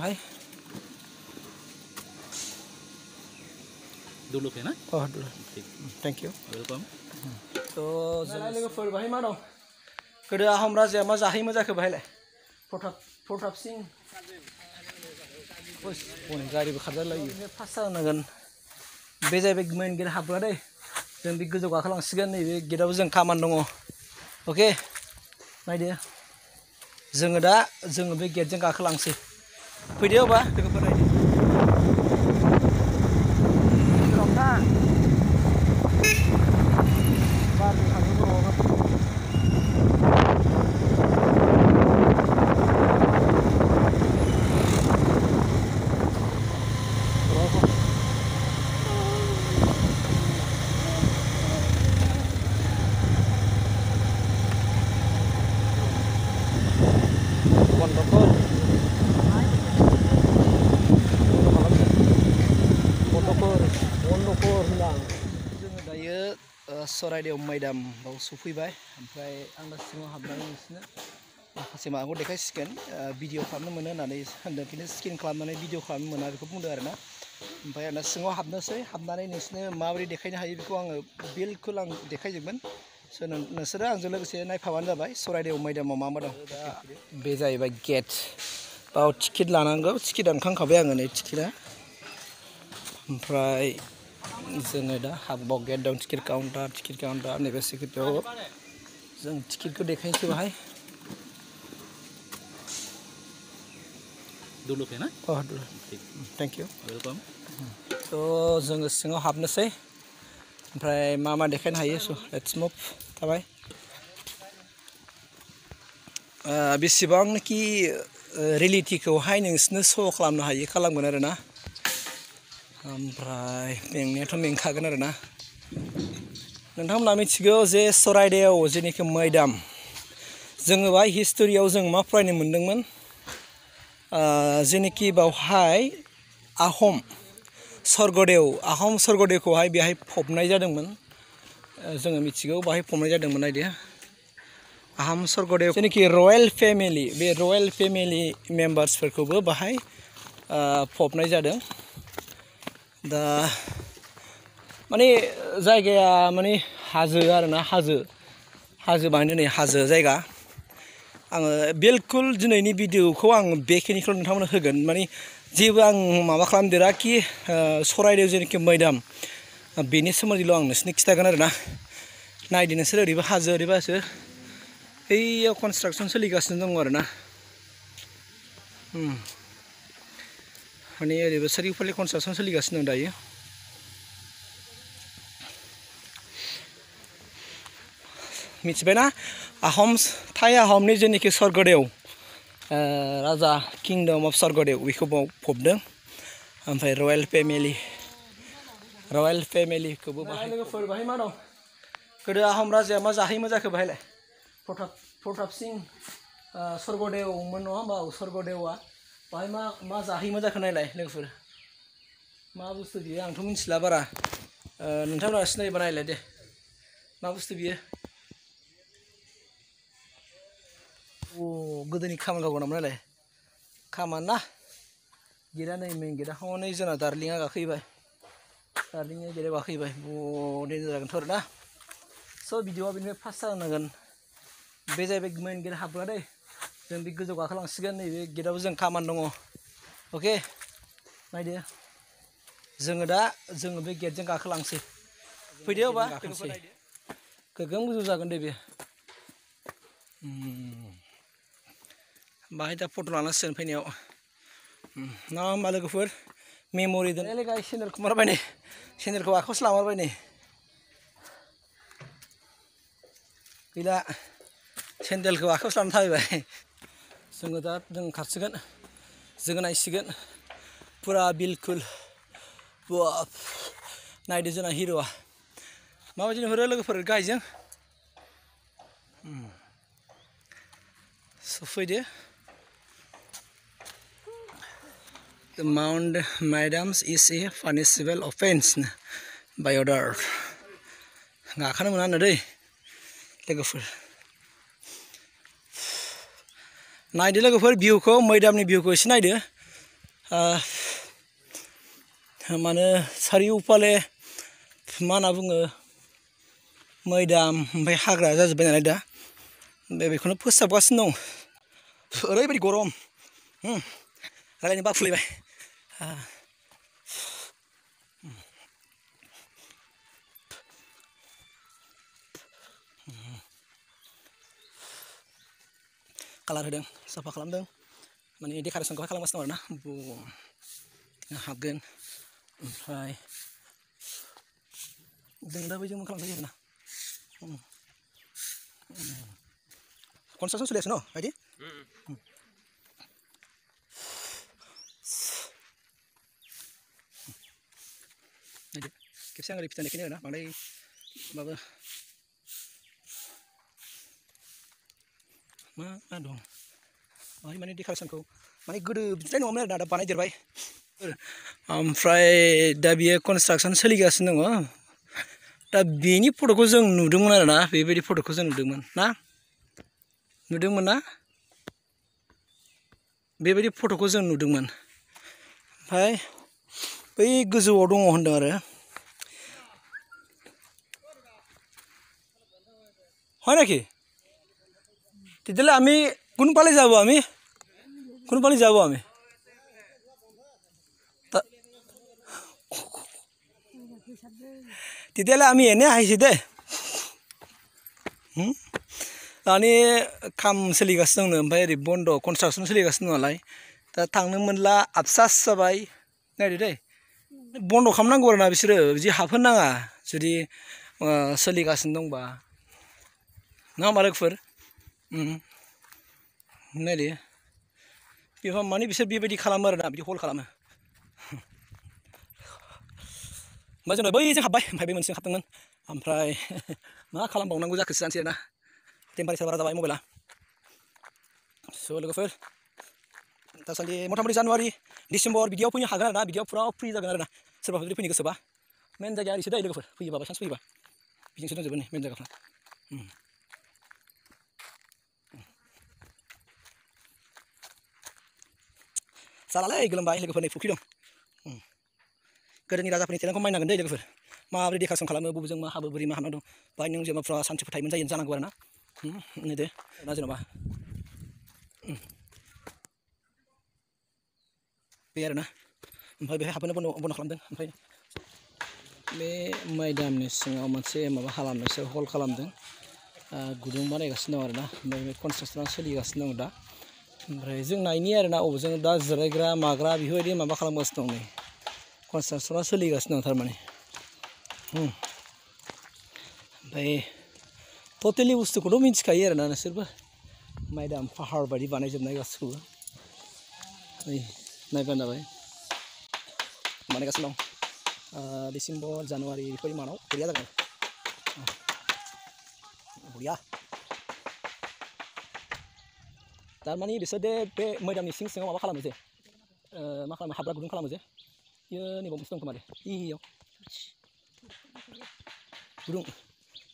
बाहाय dulu ya ना oh dulu thank you welcome तो लोगोफोर बाहाय मा दं गोदो आहम राजाया मा जाहैयोमोन जाखो बाहायलाय प्रताप सिं गारिबो खारजालायो फार्स्ट जानांगोन बे जाहैबाय मेन गेट हाबग्रा दै जों बे गोजौ गाखोलांसिगोन नैबे गेटआवबो जों खामानि दङ अके नायदो जोङो बे गेटजों गाखोलांसै फैदो अब्ला लोगोफोर नायदो बारजों थाङो बर'आबो सराइदेव मैदामाव सफैबाय ओमफ्राय आं दा सिङाव हाबनानै नोंसोरनो माखासे माबाखौ देखायसिगोन भिडिअ खालामनो मोनो होननानै होनदों खिन्थु स्केन खालामनानै भिडिअ खालामनो मोना बेखौ बुंदों आरो ना ओमफ्राय आं दा सिङाव हाबनोसै हाबनानै नोंसोरनो माबोरै देखायनो हायो बेखौ आङो बिल्कुल आं देखायजोबगोन स' नोंसोरो आंजों लोगोसे नायफाबानो जाबाय सराइदेव मैदामाव मा दं दा बे जाहैबाय गेट बाव टिकेट लानांगौ टिकेट दानखांखाबाय आङो नै टिकेटआ ओमफ्राय जोङो दा हाबबाव गेट दं टिकेट काउन्टार नैबे सिकिउरिटियाव जों टिकेटखौ देखायनोसै बाहाय dulu ya ना oh dulu thank you welcome थ' जोङो सिङाव हाबनोसै ओमफ्राय मा देखायनो हायो स' लेट्स मुभ थाबाय बेसेबांनाखि रियेलिटिखौहाय नोंसोरनो श' खालामनो हायो खालामगोन आरो ना ओमफ्राय मेंनायाथ' मेंखागोन आरो ना नोंथांमोना मिथिगौ जे सराइदेव जेनाखि मैदाम जोङो बाहाय हिस्ट'रियाव जों मा फरायनो मोन्दोंमोन जेनाखि बावहाय आहम स्वर्गदेवखौहाय बेहाय फबनाय जादोंमोन जोङो मिथिगौ बाहाय फबनाय जादोंमोन नायदो आहम स्वर्गदेव जेनाखि रयेल फेमिलि बे रयेल फेमिलि मेम्बार्सफोरखौबो बाहाय फबनाय जादों दा माने जायगाया माने हाजो आरोना हाजो बानायदों नै हाजो जायगा आङो बिल्कुल दिनैनि भिडिअखौ आं बेखिनिखौ नोंथांमोननो होगोन माने जेबो आं माबा खालामदेराखि सराइदेव जेनाखि मैदाम बेनि सोमोन्दैल' आं नोंसोरनो खिथागोन आरो ना नायदो नोंसोर ओरैबो हाजो ओरैबो हाजो बैयाव कनस्ट्राक्सन सोलिगासिनो दङ आरो ना माने ओरैबो सारिउफाले कनस्ट्राक्सन सोलिगासिनो दं दायो मिथिबायना थाइ आहमनि जेनाखि स्वर्गदेव राजा किंडम अफ स्वर्गदेव बेखौ फबदों ओमफ्राय रयेल फेमिलिखौबो बाहाय लोगोफोर बाहाय मा दं गोदो आहम राजाया मा जाहैयोमोन जाखो बाहायलाय प्रताप सिं स्वर्गदेवमोन नङा होमबा स्वर्गदेवआ बाहाय मा जाहैयोमोन जाखो नायलाय लोगोफोर मा बुस्थु बियो आंथ' मिथिला बारा नोंथांमोना सिनायोबा नायलाय दे मा बुस्थु बियो गोदोनि खामानि गावगोन नामा नायलाय खामानि ना गेटआ नै मेन गेटआ हनै जोंना दार्लिंआ गाखोहैबाय दार्लिंनि गेटआव गाखोहैबाय देन्जार जागोनथ' आरो ना स' भिडिअआ बेनिफ्राय फार्स्ट जानांगोन बे जाहैबाय मेन गेट हाबग्रा दै जों बे गोजौ गाखोलांसिगोन नैबे गेटआवबो जों खामानि दङ अके नायदो जोङो बे गेटजों गाखोलांसै फैदो अब्ला गोगोम गोजौ जागोन दे बे बाहाय दा फट' लानांसिगोन फैनायाव ना होमबा लोगोफोर मेम'रि दोनलै गाय सेन्देलखौ मारबाय नै सेन्देलखौ आखायावसो लामारबाय नै गैला सेन्देलखौ आखायावसो लाना थाबाय जोङो दा जों खारसिगोन जोङो नायसिगोन फुरा बिल्कुल नायदो जोंना हिर'आ माबायदि नुहुरो लोगोफोर गाहायजों सफैदो The Mount Madams is a punishable offense by order. गाखोनो मोना दै लोगोफोर नायदो लोगोफोर भिउखौ मैदामनि भिउखौ एसे नायदो माने सारिउफाले मा होनना बुङो मैदाम ओमफ्राय हाग्रा जाजोब्बाय नालाय दा बेखौनो फोसाबगासिनो दं ओरैबायदि गरम रायलायनो बाफुलायबाय कालार होदों साफा खालामदों माने डेक'रेसनखौहाय खालामगासिनो दं आरोना हाबगोन ओमफ्राय जों दा बैजों खालामनाय जायो आरोना कनस्ट्राक्सन सोलिगासिनो न' बायदि खेबसे आं ओरै फिथाइ नायखिनो आरोना बांद्राय माबा मा दं बाहाय माने डेक'रेसनखौ माने गोदो बिदिलाय नङामोन आरोना दा बानायदेरबाय ओमफ्राय दा बियो कनस्ट्राक्सन सोलिगासिनो दङ दा बेनि फट'खौ जों नुदोंमोन आरोना बेबायदि फट'खौ जों नुदोंमोन ना बेबायदि फट'खौ जों नुदोंमोन ओमफ्राय बै गोजौआव दङ होनदों आरो হয় নাকি তেতিয়াহ'লে আমি কোনফালে যাব আমি তেতিয়াহ'লে আমি এনে আহিছোঁ দে दानि खाम सोलिगासिनो दंनो ओमफ्राय ओरै बन्द कनस्ट्राक्सन सोलिगासिनो दं नालाय दा थांनो मोनला आफसास जाबाय नायदो दै बन्द खालामनांगौ आरोना बिसोरो बिदि हाबहोनो नाङा जुदि सोलिगासिनो दंबा नङा होमबा लोगोफोर नायदो बेहा माने बिसोर बेबायदि खालामो आरोना बिदि हल खालामो ओमफ्राय जोंना बैजों हाबबाय ओमफ्राय बे मोनसेजों हाबदोंमोन ओमफ्राय मा खालामबावनांगौ जाखोसो जानोसै आरोना टेम्पारेचार बारा जाबाय मबाइला स' लोगोफोर दासान्दि मथा-मथि जानुवारि डिसेम्बर बिदियाव फैनो हागोन आरोना बिदियाव फुरा फ्रि जागोन आरोना सोरबाफोर जुदि फैनो गोसोबा मेन जायगाया ओरैसो दै लोगोफोर फैयोबा बायसान्स फैयोबा बिजोंसो दंजोबो नै मेन जायगाफ्रा जालालै गोलोमबाय लोगोफोर नै फुख्रि दं गोदोनि राजाफोरनि टेलेन्टखौ मानिनांगोन दै लोगोफोर माबोरै डेक'रेसन खालामो बबेजों मा हाबो बोरै मा हाबना दं बाहाय नों जेनेबा सान्थिफोर थायोमोन जानांगौ आरोना नायदो ना जेनेबा बे आरोना ओमफ्राय बेहाय हाबनो बन्द खालामदों ओमफ्राय बे मैदामनि सिङाव मोनसे माबा खालामनोसो हल खालामदों गुदुं बानायगासिनो दं आरोना ओमफ्राय बे कनस्ट्राक्सना सोलिगासिनो दं दा ओमफ्राय जों नायनि आरोना अबेजों दा जिरायग्रा माग्रा बेफोरबायदि माबा खालामगासिनो दं नै कनस्ट्राक्सना सोलिगासिनो दं थारमाने ओमफ्राय टटेलि बुस्थुखौथ' मिथिखायो आरोना नोंसोरबो मैदाम पाहार बायदि बानायजोबनाय गासिखौबो नै नायबानो जाबाय बानायगासिनो दं डिसेम्बर जानुवारि बेफोरबायदि मानाव बरिया जागोन बरिया थारमाने बिसोर बे मैदामनि सिङाव माबा खालामो जे मा खालामो हाबग्रा गुदुं खालामो जे बेयो नैबाव मोनसे दं खोमा दे इयाव गुदुं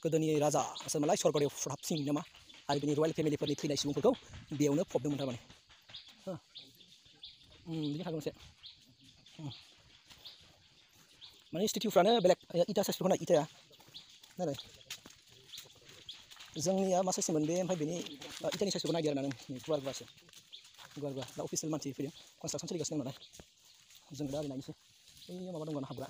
गोदोनि राजा सोरमोनलाय स्वर्गदेव प्रताप सिंह नामा आरो बिनि रयेल फेमिलिफोरनि थैनाय सुबुंफोरखौ बेयावनो फबदोंमोन थारमाने बिदि थागोन मोनसे माने स्टेटिउफ्रानो बेलेग इटा साइजफोरखौ नाय इटाया नायलाय जोंनिया मा साइजमोन बे ओमफ्राय बेनि इटानि साइजखौ नायदो आरोना नों गुवार दा अफिसियेल मानसि फैदों कनस्ट्राक्सन सोलिगासिनो दं नालाय जों दा ओरै नायनोसै बैयाव माबा दंमोन हाबग्रा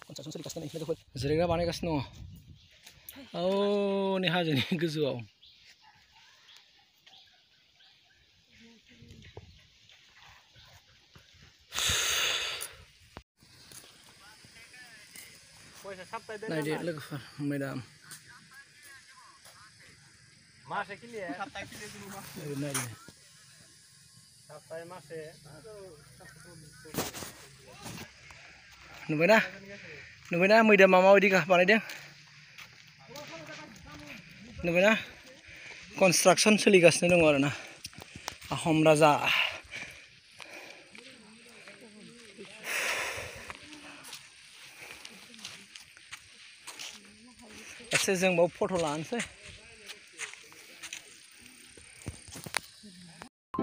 कनस्ट्राक्सन सोलिगासिनो नै लोगोफोर जिरायग्रा बानायगासिनो दङ नै हाजोनि गोजौआव नायदो लोगोफोर मैदाम नायदो नुबायना मैदामा माबायदि बानायदों नुबायना कनस्ट्राक्सन सोलिगासिनो दङ आरोना आहम राजा एसे जों बाव फट' लानोसै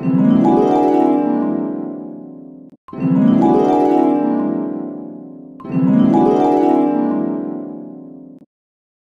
Thank you.